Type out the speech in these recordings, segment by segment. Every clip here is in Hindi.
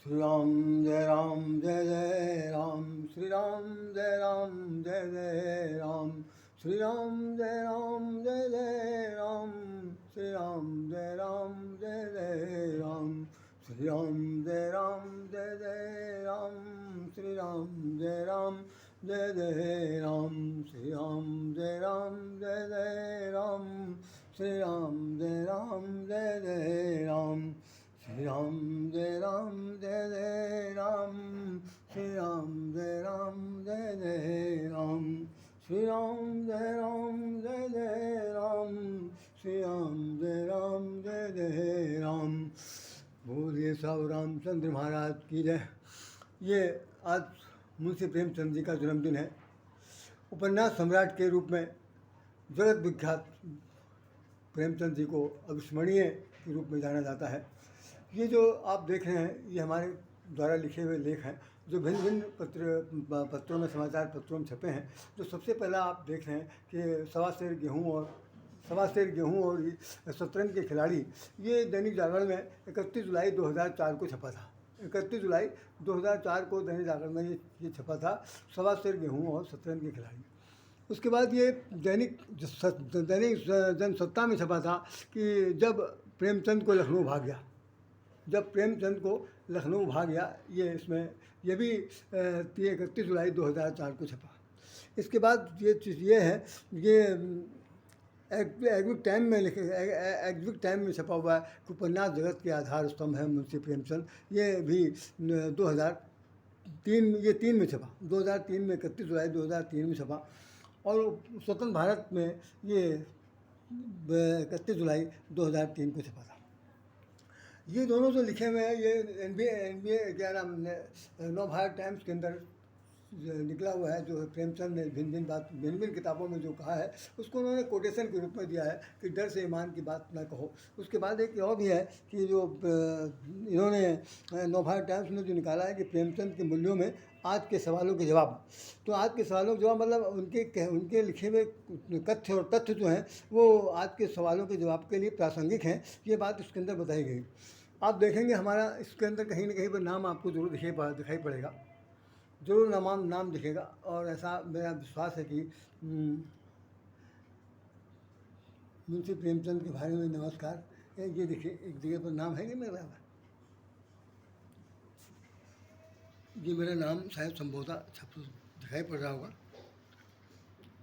श्री राम जय राम जय जय राम, श्री राम जय राम जय जय राम, श्री राम जय राम जय जय राम, श्री राम जय राम जय जय राम, श्री राम जय राम जय जय राम, श्री राम जय राम जय जय राम, श्री राम जय राम जय जय राम, श्री राम जय राम जय जय राम, श्री राम जय राम जय जय राम, श्री राम जय राम जय जय राम, श्री राम जय राम जय जय राम, श्री राम जय राम जय जय राम। बोलिए साहब रामचंद्र महाराज की जय। ये आज मुंशी प्रेमचंद जी का जन्मदिन है। उपन्यास सम्राट के रूप में जगत विख्यात प्रेमचंद जी को अविस्मरणीय के रूप में जाना जाता है। ये जो आप देख रहे हैं ये हमारे द्वारा लिखे हुए लेख हैं जो भिन्न भिन्न पत्रों में, समाचार पत्रों में छपे हैं। जो सबसे पहला आप देख रहे हैं कि सवा सेर गेहूँ और शतरंज के खिलाड़ी, ये दैनिक जागरण में 31 जुलाई 2004 को छपा था। 31 जुलाई 2004 को दैनिक जागरण में ये छपा था, सवा सेर गेहूँ और शतरंज के खिलाड़ी। उसके बाद ये दैनिक जनसत्ता में छपा था कि जब प्रेमचंद को लखनऊ भाग गया, ये इसमें ये भी 31 जुलाई 2004 को छपा। इसके बाद ये चीज़ ये है, ये एग्विक टाइम में छपा हुआ है कि उपन्यास जगत के आधार स्तंभ है मुंशी प्रेमचंद। ये भी 2003 में छपा, 2003 में 31 जुलाई 2003 में छपा। और स्वतंत्र भारत में ये 31 जुलाई 2003 को छपा था। ये दोनों जो लिखे हुए हैं ये एनबीए क्या नाम नवभारत टाइम्स के अंदर निकला हुआ है। जो प्रेमचंद ने भिन्न भिन्न किताबों में जो कहा है उसको उन्होंने कोटेशन के रूप में दिया है कि डर से ईमान की बात ना कहो। उसके बाद एक और भी है कि जो इन्होंने नवभारत टाइम्स में जो निकाला है कि प्रेमचंद के मूल्यों में आज के सवालों के जवाब। तो आज के सवालों के जवाब मतलब उनके लिखे हुए कथ्य और तथ्य जो हैं वो आज के सवालों के जवाब के लिए प्रासंगिक हैं। ये बात इसके अंदर बताई गई। आप देखेंगे हमारा इसके अंदर कहीं ना कहीं पर नाम आपको जरूर दिखाई पड़ेगा, जरूर नाम दिखेगा। और ऐसा मेरा विश्वास है कि मुंशी प्रेमचंद के बारे में नमस्कार। ये देखिए एक जगह पर नाम है कि मेरा, ये मेरा नाम शायद संभवतः छप दिखाई पड़ रहा होगा,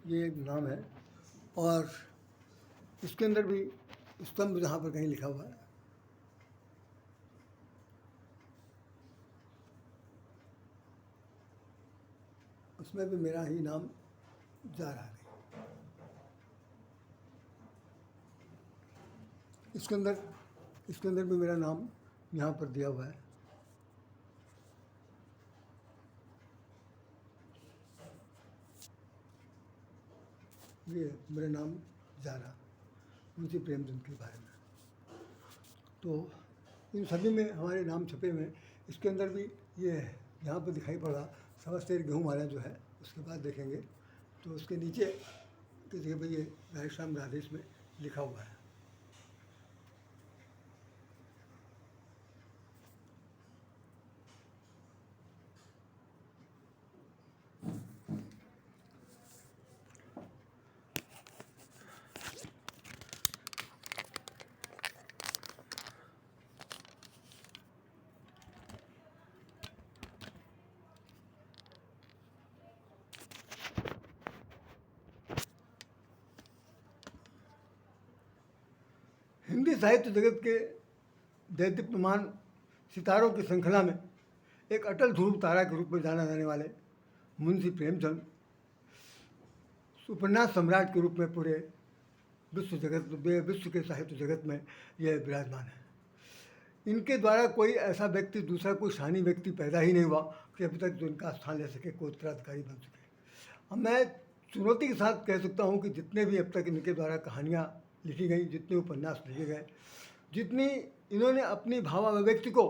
ये एक नाम है। और इसके अंदर भी स्तंभ जहाँ पर कहीं लिखा हुआ है, उसमें भी मेरा ही नाम जा रहा है। इसके अंदर भी मेरा नाम यहाँ पर दिया हुआ है। ये मेरा नाम जा रहा मुंशी प्रेमचंद के बारे में। तो इन सभी में हमारे नाम छपे हुए हैं। इसके अंदर भी ये यहाँ पर दिखाई पड़ रहा सवा सेर गेहूँ वाला जो है। उसके बाद देखेंगे तो उसके नीचे कि भाई ये राधेश्याम राधेश में लिखा हुआ है। हिंदी साहित्य जगत के दैदीप्यमान सितारों की श्रृंखला में एक अटल ध्रुव तारा के रूप में जाना जाने वाले मुंशी प्रेमचंद उपन्यास सम्राट के रूप में पूरे विश्व के साहित्य जगत में यह विराजमान है। इनके द्वारा कोई ऐसा व्यक्ति, दूसरा कोई शानी व्यक्ति पैदा ही नहीं हुआ कि अभी तक जो इनका स्थान ले सके, कोई उत्तराधिकारी बन सके। अब मैं चुनौती के साथ कह सकता हूँ कि जितने भी अब तक इनके द्वारा कहानियाँ लिखी गई, जितने उपन्यास लिखे गए, जितनी इन्होंने अपनी भाव अभिव्यक्ति को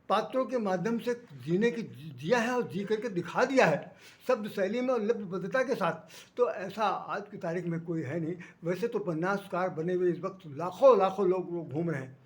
पात्रों के माध्यम से जिया है और जी करके दिखा दिया है, शब्द शैली में और लब्धबद्धता के साथ, तो ऐसा आज की तारीख में कोई है नहीं। वैसे तो उपन्यासकार बने हुए इस वक्त लाखों लोग घूम रहे हैं,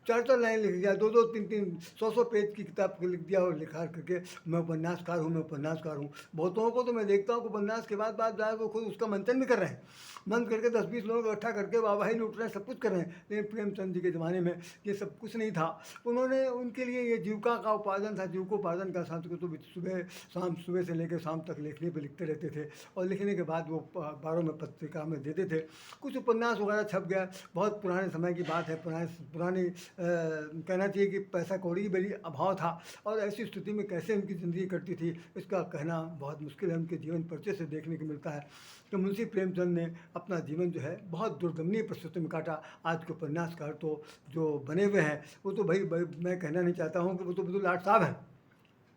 4-4 लाइन लिख दिया, 2-2, 3-3, 100-100 पेज की किताब लिख दिया और लिखा करके मैं उपन्यासकार हूँ, मैं उपन्यासकार हूँ। बहुतों को तो मैं देखता हूँ कि उपन्यास के बाद जाए वो खुद उसका मंथन भी कर रहे हैं, मंथ करके 10-20 लोगों को इकट्ठा करके वाहवाही लूट रहे हैं, सब कुछ कर रहे हैं। लेकिन प्रेमचंद जी के ज़माने में ये सब कुछ नहीं था। उन्होंने, उनके लिए ये जीविका का उपार्जन था, जीविकोपार्जन का साथ को तो सुबह शाम, सुबह से लेकर शाम तक लेखनी पे लिखते रहते थे और लिखने के बाद वो अखबारों में, पत्रिका में देते थे। कुछ उपन्यास वगैरह छप गया, बहुत पुराने समय की बात है, पुरानी कहना चाहिए कि पैसा कौड़ी की बड़ी अभाव था और ऐसी स्थिति में कैसे उनकी ज़िंदगी कटती थी इसका कहना बहुत मुश्किल है। उनके जीवन परिचय से देखने को मिलता है कि मुंशी प्रेमचंद ने अपना जीवन जो है बहुत दुर्दमनीय परिस्थिति में काटा। आज के उपन्यासकार तो जो बने हुए हैं वो तो भाई मैं कहना नहीं चाहता हूँ कि वो तो लाट साहब हैं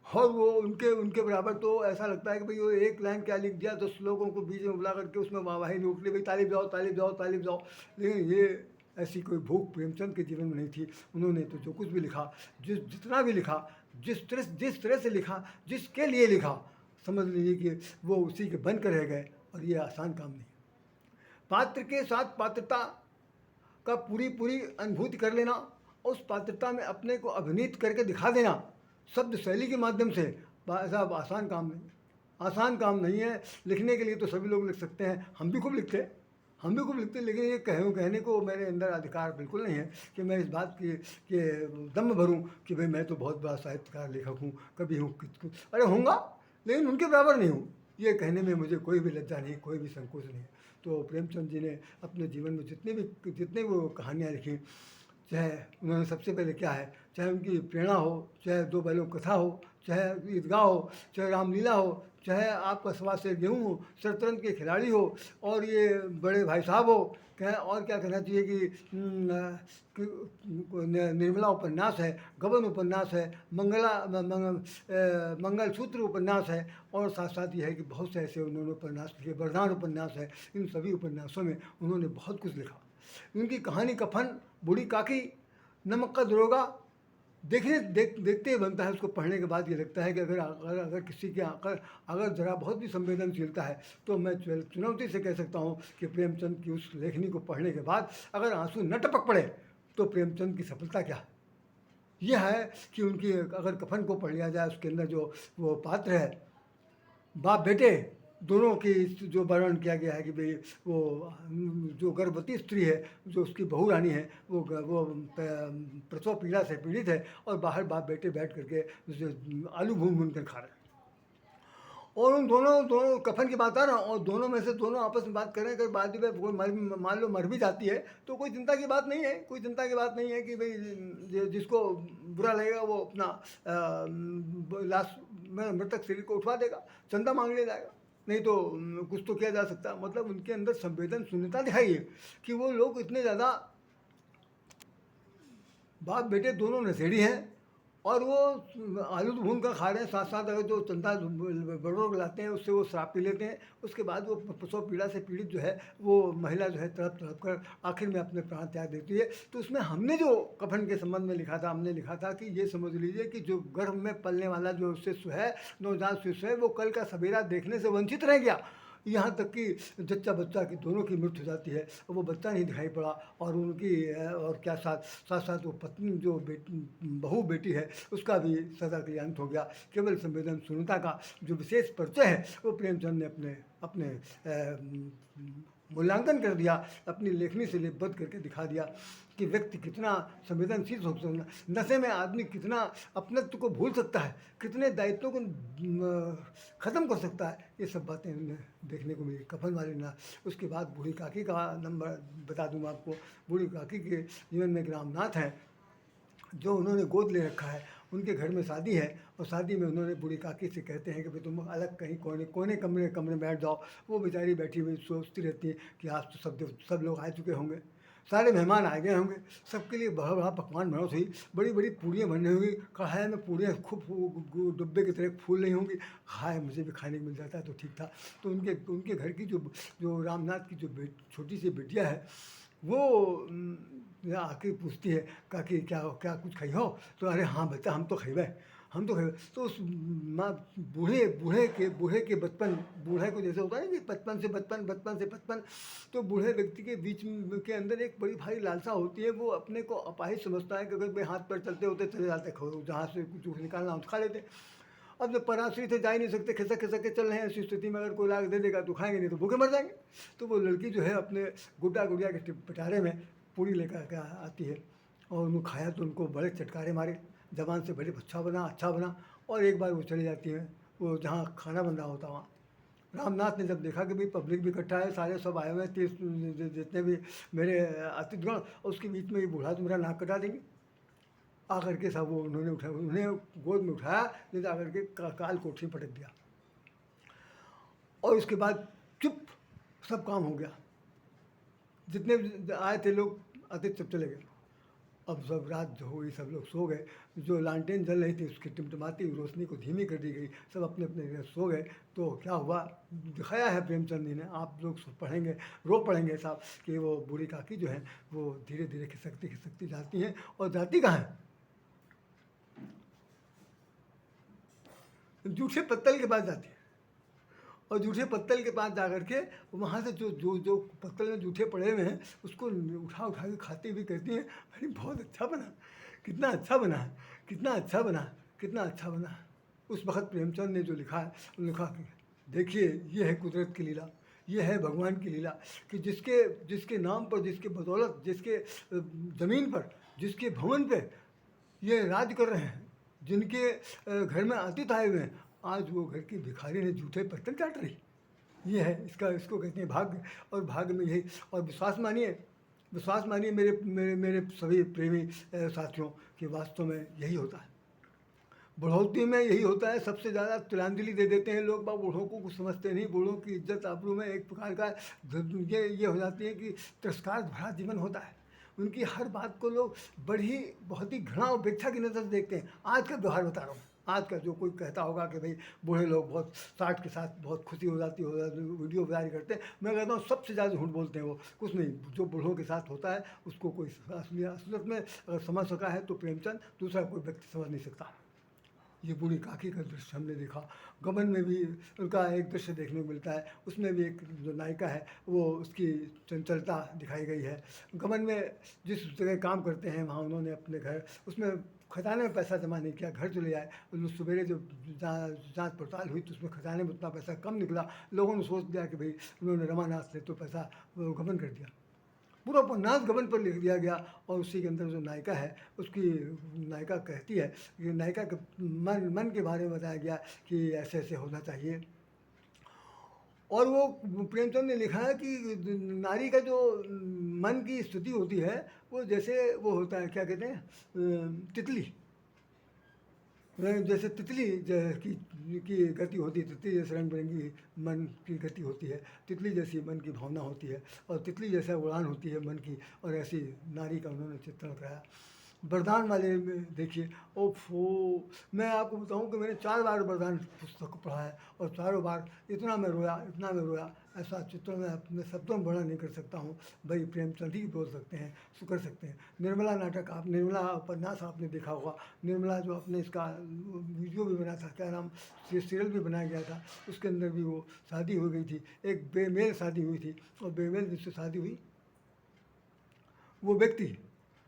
और वो उनके बराबर तो ऐसा लगता है कि भाई वो एक लाइन क्या लिख दिया, 10 लोगों को बीच में बुला करके उसमें वाहवाही लूट ली, भाई ताली बजाओ ताली बजाओ ताली बजाओ। लेकिन ये ऐसी कोई भूख प्रेमचंद के जीवन में नहीं थी। उन्होंने तो जो कुछ भी लिखा, जितना भी लिखा, जिस तरह से लिखा, जिसके लिए लिखा, समझ लीजिए कि वो उसी के बन कर रह गए और ये आसान काम नहीं। पात्र के साथ पात्रता का पूरी अनुभूति कर लेना, उस पात्रता में अपने को अभिनीत करके दिखा देना शब्द शैली के माध्यम से, ऐसा आसान काम नहीं, आसान काम नहीं है। लिखने के लिए तो सभी लोग लिख सकते हैं, हम भी खूब लिखते हैं, लेकिन ये कहने को मेरे अंदर अधिकार बिल्कुल नहीं है कि मैं इस बात की दम भरूं कि भाई मैं तो बहुत बड़ा साहित्यकार लेखक हूँ, कभी हूँ, अरे होऊंगा लेकिन उनके बराबर नहीं हूँ, ये कहने में मुझे कोई भी लज्जा नहीं, कोई भी संकोच नहीं। तो प्रेमचंद जी ने अपने जीवन में जितने वो कहानियाँ लिखी, चाहे उन्होंने सबसे पहले क्या है, चाहे उनकी प्रेरणा हो, चाहे दो बैलों कथा हो, चाहे ईदगाह हो, चाहे रामलीला हो, चाहे आपका सवा से गेहूँ हो, शतरंज के खिलाड़ी हो और ये बड़े भाई साहब हो, और क्या कहना चाहिए कि निर्मला उपन्यास है, गबन उपन्यास है, मंगलसूत्र उपन्यास है और साथ साथ ये है कि बहुत से ऐसे उन्होंने उपन्यास लिखे, वरदान उपन्यास है। इन सभी उपन्यासों में उन्होंने बहुत कुछ लिखा। उनकी कहानी कफन, बूढ़ी काकी, नमक का दरोगा देखते ही बनता है, उसको पढ़ने के बाद ये लगता है कि अगर किसी के अगर ज़रा बहुत भी संवेदनशीलता है तो मैं चुनौती से कह सकता हूँ कि प्रेमचंद की उस लेखनी को पढ़ने के बाद अगर आंसू न टपक पड़े तो प्रेमचंद की सफलता क्या। यह है कि उनकी अगर कफन को पढ़ लिया जाए, उसके अंदर जो वो पात्र है, बाप बेटे दोनों की जो वर्णन किया गया है कि भाई वो जो गर्भवती स्त्री है, जो उसकी बहू रानी है, वो प्रसव पीड़ा से पीड़ित है और बाहर बाप बेटे बैठ करके आलू भून कर खा रहे हैं और उन दोनों कफन की बात आ रहा हूँ और दोनों में से दोनों आपस में बात करें, अगर बाद में मान लो मर भी जाती है तो कोई चिंता की बात नहीं है, कोई चिंता की बात नहीं है कि भाई जिसको बुरा लगेगा वो अपना लाश में मृतक शरीर को उठवा देगा, चंदा मांग ले जाएगा, नहीं तो कुछ तो किया जा सकता। मतलब उनके अंदर संवेदन शून्यता दिखाई है कि वो लोग इतने ज़्यादा बाप बेटे दोनों नशेड़ी हैं और वो आलू तो भून कर खा रहे हैं, साथ साथ अगर जो चंदा बड़ों लाते हैं उससे वो शराब पी लेते हैं। उसके बाद वो प्रसव पीड़ा से पीड़ित जो है वो महिला जो है तड़प कर आखिर में अपने प्राण त्याग देती है। तो उसमें हमने जो कफन के संबंध में लिखा था, हमने लिखा था कि ये समझ लीजिए कि जो गर्भ में पलने वाला जो शिशु है, नवजात शिशु है, वो कल का सवेरा देखने से वंचित रह गया, यहाँ तक कि जच्चा बच्चा की दोनों की मृत्यु हो जाती है और वो बच्चा नहीं दिखाई पड़ा और उनकी और क्या साथ वो पत्नी जो बहू बेटी है उसका भी सदा के लिए अंत हो गया। केवल संवेदन शून्यता का जो विशेष परिचय है वो प्रेमचंद ने अपने मूल्यांकन कर दिया, अपनी लेखनी से लिपिबद्ध करके दिखा दिया कि व्यक्ति कितना संवेदनशील हो सकता है, नशे में आदमी कितना अपनत्व को भूल सकता है, कितने दायित्वों को ख़त्म कर सकता है। ये सब बातें देखने को मिली कफन वाली ना। उसके बाद बूढ़ी काकी का नंबर बता दूँ आपको। बूढ़ी काकी के जीवन में एक रामनाथ हैं जो उन्होंने गोद ले रखा है। उनके घर में शादी है और शादी में उन्होंने बूढ़ी काकी से कहते हैं कि भाई तुम अलग कहीं कोने कमरे में बैठ जाओ। वो बेचारी बैठी हुई सोचती रहती है कि आज तो सब लोग आ चुके होंगे, सारे मेहमान आ गए होंगे, सबके लिए बड़ा बड़ा पकवान बना हुई, बड़ी बड़ी पूड़ियाँ बनी होंगी, कढ़ाई में पूड़ियाँ खूब डब्बे की तरह फूल नहीं होंगी। हाय मुझे भी खाने को मिल जाता है तो ठीक था। तो उनके घर की जो रामनाथ की जो छोटी सी बिटिया है वो आके पूछती है, काकी क्या क्या कुछ खाई हो? तो अरे हाँ बच्चा, हम तो खइबे, हम तो खइबे। तो उस माँ बूढ़े के बचपन, बूढ़े को जैसे होता है ना कि बचपन से बचपन, बचपन से बचपन, तो बूढ़े व्यक्ति के बीच के अंदर एक बड़ी भारी लालसा होती है। वो अपने को अपाहिज समझता है कि अगर भाई हाथ पैर चलते होते चले जाते, जहाँ से कुछ निकालना हो तो खा लेते। अब जब पराश्रित है, जा ही नहीं सकते, खिसक खिसक के चल रहे हैं, ऐसी स्थिति में अगर कोई लाके दे देगा तो खाएंगे, नहीं तो भूखे मर जाएंगे। तो वो लड़की जो है अपने गुड्डा गुड़िया के पिटारे में पूरी लेकर के आती है, और उनको खाया तो उनको बड़े चटकारे मारे, जबान से बड़े अच्छा बना, अच्छा बना। और एक बार वो चली जाती है वो जहाँ खाना बन रहा होता वहाँ। रामनाथ ने जब देखा कि भाई पब्लिक भी इकट्ठा है, सारे सब आए हुए हैं, 30 जितने भी मेरे अतिथिगण, और उसके बीच में ये बूढ़ा तो मेरा नाक कटा देंगे। आकर के सब वो उन्होंने उठाया, उन्हें गोद में उठाया, नहीं तो आकर के काल कोठरी पटक दिया। और उसके बाद चुप, सब काम हो गया। जितने भी आए थे लोग अतिथि सब चले गए। अब सब रात जो हुई, सब लोग सो गए। जो लालटेन जल रही थी उसकी टिमटिमाती रोशनी को धीमी कर दी गई, सब अपने अपने घर सो गए। तो क्या हुआ, दिखाया है प्रेमचंद जी ने, आप लोग पढ़ेंगे, रो पढ़ेंगे साहब, कि वो बूढ़ी काकी जो है वो धीरे धीरे खिसकती खिसकती जाती हैं। और जाती कहाँ है, जूठे पत्तल के पास जाती है। और जूठे पत्तल के पास जा कर के वहाँ से जो जो जो पत्तल में जूठे पड़े हुए हैं उसको उठा उठा के खाती हुई कहती हैं, अरे बहुत अच्छा बना, कितना अच्छा बना, कितना अच्छा बना, कितना अच्छा बना। उस वक्त प्रेमचंद ने जो लिखा है, लिखा कि देखिए ये है कुदरत की लीला, ये है भगवान की लीला, कि जिसके जिसके नाम पर, जिसके बदौलत, जिसके ज़मीन पर, जिसके भवन पे ये राज कर रहे हैं, जिनके घर में अतिथि आए हुए हैं, आज वो घर की भिखारी ने जूठे पत्तल चाट रही। ये है इसका, इसको कहते हैं भाग्य। और भाग्य में यही, और विश्वास मानिए, विश्वास मानिए मेरे मेरे मेरे सभी प्रेमी साथियों, कि वास्तव में यही होता है। बढ़ोतरी में यही होता है, सबसे ज़्यादा तिलांजलि दे देते हैं लोग बाग, बूढ़ों को कुछ समझते नहीं। बूढ़ों की इज्जत आबरू में एक प्रकार का ये हो जाती है कि तिरस्कार भरा जीवन होता है। उनकी हर बात को लोग बड़ी बहुत ही घृणा और उपेक्षा की नज़र से देखते हैं। आज का व्यवहार बता रहा हूँ, आज का जो कोई कहता होगा कि भाई बूढ़े लोग बहुत साठ के साथ बहुत खुशी हो जाती, वीडियो जारी करते हैं, मैं कहता हूँ सबसे ज़्यादा झूठ बोलते हैं वो। कुछ नहीं, जो बूढ़ों के साथ होता है उसको कोई असलियत में अगर समझ सका है तो प्रेमचंद, दूसरा कोई व्यक्ति समझ नहीं सकता। ये बूढ़ी काकी का दृश्य हमने देखा। गबन में भी उनका एक दृश्य देखने को मिलता है, उसमें भी एक जो नायिका है वो उसकी चंचलता दिखाई गई है। गबन में जिस जगह काम करते हैं वहाँ उन्होंने अपने घर, उसमें खजाने में पैसा जमा नहीं किया, घर चले आए। सवेरे जो जांच पड़ताल हुई तो उसमें खजाने में उतना पैसा कम निकला। लोगों ने सोच लिया कि भाई उन्होंने रमानाथ से तो पैसा गबन कर दिया। पूरा उपन्यास गबन पर लिख दिया गया। और उसी के अंदर जो नायिका है, उसकी नायिका कहती है कि नायिका के मन के बारे में बताया गया कि ऐसे ऐसे होना चाहिए। और वो प्रेमचंद ने लिखा है कि नारी का जो मन की स्थिति होती है वो जैसे वो होता है, क्या कहते हैं, तितली, जैसे तितली की गति होती है, तितली जैसे रंग बिरंगी मन की गति होती है, तितली जैसी मन की भावना होती है, और तितली जैसा उड़ान होती है मन की, और ऐसी नारी का उन्होंने चित्रण कराया। वरदान वाले में देखिए, ओफो, मैं आपको बताऊं कि मैंने 4 बार वरदान पुस्तक को पढ़ा है, और चारों बार इतना मैं रोया, इतना मैं रोया, ऐसा चित्र मैं अपने शब्दों में वर्णन नहीं कर सकता हूँ। भाई प्रेमचंद ही बोल सकते हैं, कर सकते हैं। निर्मला नाटक, आप निर्मला उपन्यास आपने देखा होगा, निर्मला जो अपने इसका वीडियो भी बना था, क्या नाम, सीरियल भी बनाया गया था, उसके अंदर भी वो शादी हो गई थी, एक बेमेल शादी हुई थी, और बेमेल जिससे शादी हुई वो व्यक्ति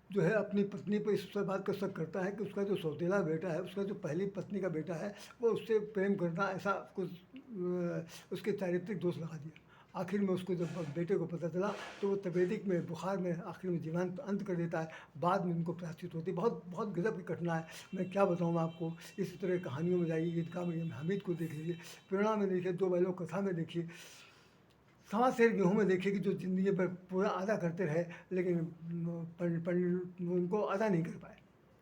जो है अपनी पत्नी पर इस बात का शक करता है कि उसका जो सौतेला बेटा है, उसका जो पहली पत्नी का बेटा है, वो उससे प्रेम करना, ऐसा कुछ उसके चारित्रिक दोष लगा दिया। आखिर में उसको जब बेटे को पता चला तो वो तपेदिक में, बुखार में आखिर में जीवन अंत कर देता है। बाद में उनको प्रायश्चित होती है। बहुत बहुत गजब की घटना है, मैं क्या बताऊँ आपको। इस तरह कहानियों में जाइए, ईदगाह में हामिद को देख लीजिए, प्रेरणा में देखिए, दो बैलों कथा में देखिए, सवा सेर गेहूँ में देखिए कि जो ज़िंदगी पर पूरा अदा करते रहे, लेकिन पंडित उनको अदा नहीं कर पाए,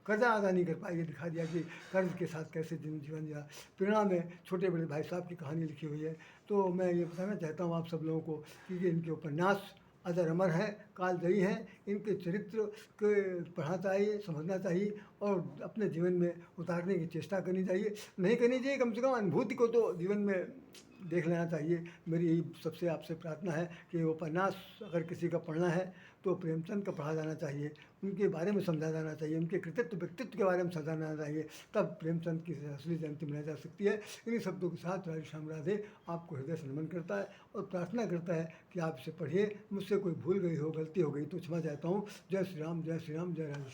कर्जा अदा नहीं कर पाए। ये दिखा दिया कि कर्ज के साथ कैसे जीवन जिया। प्रेरणा में छोटे बड़े भाई साहब की कहानी लिखी हुई है। तो मैं ये बताना चाहता हूँ आप सब लोगों को कि इनके उपन्यास अजर अमर हैं, कालजयी हैं। इनके चरित्र के पढ़ना चाहिए, समझना चाहिए, और अपने जीवन में उतारने की चेष्टा करनी चाहिए। नहीं करनी चाहिए, कम से कम अनुभूति को तो जीवन में देख लेना चाहिए। मेरी यही सबसे आपसे प्रार्थना है कि वो उपन्यास अगर किसी का पढ़ना है तो प्रेमचंद का पढ़ा जाना चाहिए, उनके बारे में समझा जाना चाहिए, उनके कृतित्व व्यक्तित्व के बारे में समझाना जाना चाहिए, तब प्रेमचंद की असली जयंती मनाई जा सकती है। इन्हीं शब्दों के साथ राधे श्याम राधे आपको हृदय से नमन करता है और प्रार्थना करता है कि आप इसे पढ़िए। मुझसे कोई भूल गई हो, गलती हो गई तो क्षमा चाहता हूँ। जय श्री राम, जय श्री राम, जय राधे श्याम।